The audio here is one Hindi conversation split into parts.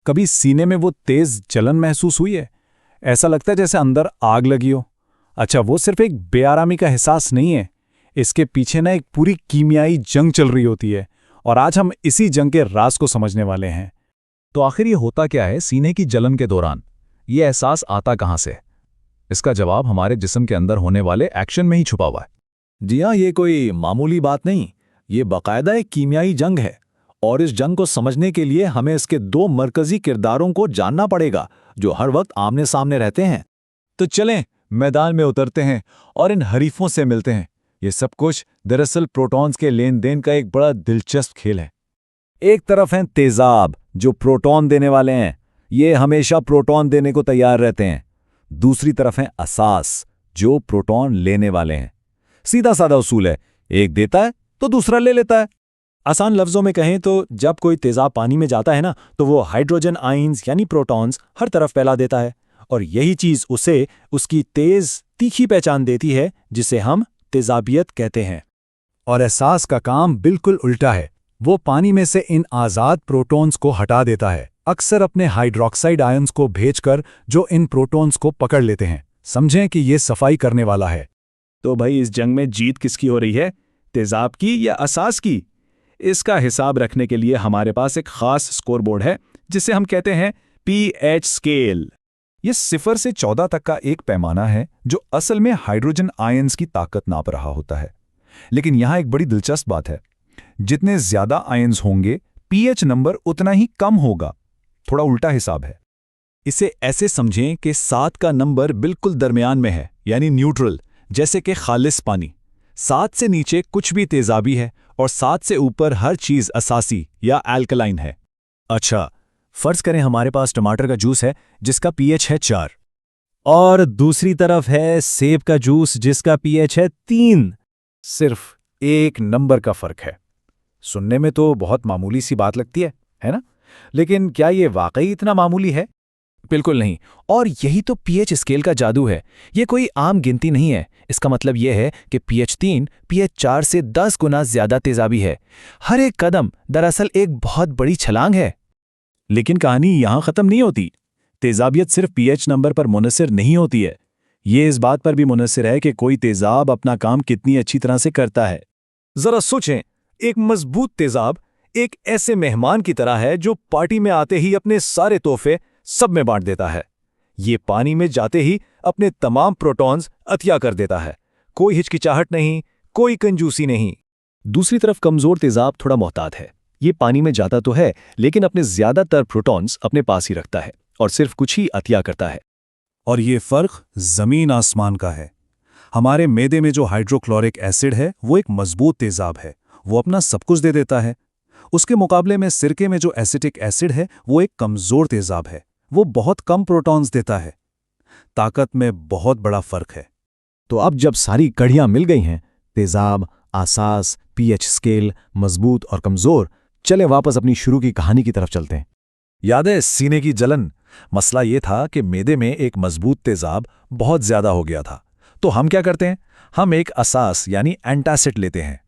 कभी सीने में वो तेज जलन महसूस हुई है? ऐसा लगता है जैसे अंदर आग लगी हो। अच्छा, वो सिर्फ एक बेआरामी का एहसास नहीं है, इसके पीछे ना एक पूरी कीमियाई जंग चल रही होती है, और आज हम इसी जंग के राज को समझने वाले हैं। तो आखिर ये होता क्या है सीने की जलन के दौरान? ये एहसास आता कहाँ से? इसका जवाब हमारे जिस्म के अंदर होने वाले एक्शन में ही छुपा हुआ है। जी हाँ, ये कोई मामूली बात नहीं, ये बाकायदा एक कीमियाई जंग है। और इस जंग को समझने के लिए हमें इसके दो मरकजी किरदारों को जानना पड़ेगा जो हर वक्त आमने सामने रहते हैं। तो चलें मैदान में उतरते हैं और इन हरीफों से मिलते हैं। ये सब कुछ दरअसल प्रोटॉन्स के लेन देन का एक बड़ा दिलचस्प खेल है। एक तरफ हैं तेजाब जो प्रोटॉन देने वाले हैं, ये हमेशा प्रोटॉन देने को तैयार रहते हैं। दूसरी तरफ हैं असास जो प्रोटॉन लेने वाले हैं। सीधा साधा उसूल है, एक देता है तो दूसरा ले लेता है। आसान लफ्जों में कहें तो जब कोई तेजाब पानी में जाता है ना, तो वो हाइड्रोजन आयंस यानी प्रोटॉन्स हर तरफ फैला देता है, और यही चीज उसे उसकी तेज तीखी पहचान देती है जिसे हम तेजाबियत कहते हैं। और एहसास का काम बिल्कुल उल्टा है, वो पानी में से इन आज़ाद प्रोटॉन्स को हटा देता है, अक्सर अपने हाइड्रोक्साइड आयंस को भेजकर जो इन प्रोटॉन्स को पकड़ लेते हैं। समझें कि ये सफाई करने वाला है। तो भाई, इस जंग में जीत किसकी हो रही है, तेजाब की या असास की? इसका हिसाब रखने के लिए हमारे पास एक खास स्कोरबोर्ड है जिसे हम कहते हैं पीएच स्केल। ये 0 से 14 तक का एक पैमाना है जो असल में हाइड्रोजन आयंस की ताकत नाप रहा होता है। लेकिन यहाँ एक बड़ी दिलचस्प बात है, जितने ज्यादा आयंस होंगे पीएच नंबर उतना ही कम होगा। थोड़ा उल्टा हिसाब है। इसे ऐसे समझें कि 7 का नंबर बिल्कुल दरमियान में है, यानी न्यूट्रल, जैसे कि खालिस पानी। 7 से नीचे कुछ भी तेजाबी है और 7 से ऊपर हर चीज असासी या एल्कलाइन है। अच्छा, फर्ज करें हमारे पास टमाटर का जूस है जिसका पीएच है 4, और दूसरी तरफ है सेब का जूस जिसका पीएच है 3। सिर्फ एक नंबर का फर्क है। सुनने में तो बहुत मामूली सी बात लगती है ना? लेकिन क्या ये वाकई इतना मामूली है? बिल्कुल नहीं, और यही तो पीएच स्केल का जादू है। ये कोई आम गिनती नहीं है। इसका मतलब यह है कि पीएच 3 पीएच 4 से 10 गुना ज्यादा तेजाबी है। हर एक कदम दरअसल एक बहुत बड़ी छलांग है। लेकिन कहानी यहां खत्म नहीं होती। तेजाबियत सिर्फ पीएच नंबर पर मुनहसर नहीं होती है, ये इस बात पर भी मुनहसर है कि कोई तेजाब अपना काम कितनी अच्छी तरह से करता है। जरा सोचें, एक मजबूत तेजाब एक ऐसे मेहमान की तरह है जो पार्टी में आते ही अपने सारे तोहफे सब में बांट देता है। ये पानी में जाते ही अपने तमाम प्रोटॉन्स अतिया कर देता है। कोई हिचकिचाहट नहीं, कोई कंजूसी नहीं। दूसरी तरफ कमजोर तेजाब थोड़ा मोहतात है। ये पानी में जाता तो है, लेकिन अपने ज्यादातर प्रोटॉन्स अपने पास ही रखता है और सिर्फ कुछ ही अतिया करता है। और ये फर्क जमीन आसमान का है। हमारे मैदे में जो हाइड्रोक्लोरिक एसिड है वो एक मजबूत तेजाब है, वो अपना सब कुछ दे देता है। उसके मुकाबले में सिरके में जो एसिटिक एसिड है वो एक कमजोर तेजाब है, वो बहुत कम प्रोटॉन्स देता है। ताकत में बहुत बड़ा फर्क है। तो अब जब सारी कड़ियां मिल गई हैं, तेजाब, आसास, पीएच स्केल, मजबूत और कमजोर, चले वापस अपनी शुरू की कहानी की तरफ चलते हैं। याद है सीने की जलन? मसला ये था कि मैदे में एक मजबूत तेजाब बहुत ज्यादा हो गया था। तो हम क्या करते हैं, हम एक असास यानी एंटासिड लेते हैं।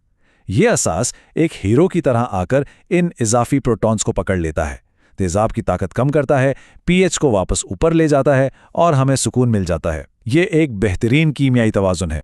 ये असास एक हीरो की तरह आकर इन इजाफी प्रोटॉन्स को पकड़ लेता है, तेजाब की ताकत कम करता है, पीएच को वापस ऊपर ले जाता है और हमें सुकून मिल जाता है। ये एक बेहतरीन कीमियाई तवाजुन है।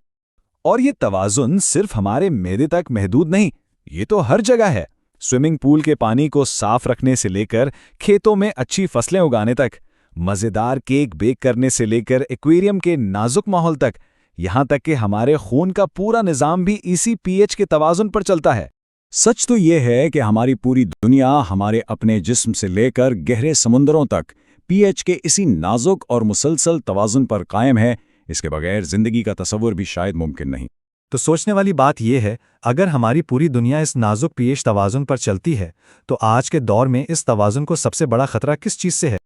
और ये तवाजुन सिर्फ हमारे मैदे तक महदूद नहीं, ये तो हर जगह है। स्विमिंग पूल के पानी को साफ रखने से लेकर खेतों में अच्छी फसलें उगाने तक, मजेदार केक बेक करने से लेकर एक्वेरियम के नाजुक माहौल तक, यहां तक कि हमारे खून का पूरा निजाम भी इसी पीएच के तवाजुन पर चलता है। सच तो यह है कि हमारी पूरी दुनिया हमारे अपने जिस्म से लेकर गहरे समुंदरों तक पीएच के इसी नाजुक और मुसलसल तवाजुन पर कायम है। इसके बगैर जिंदगी का तसव्वुर भी शायद मुमकिन नहीं। तो सोचने वाली बात यह है, अगर हमारी पूरी दुनिया इस नाजुक पीएच तवाजुन पर चलती है, तो आज के दौर में इस तवाजुन को सबसे बड़ा खतरा किस चीज से है?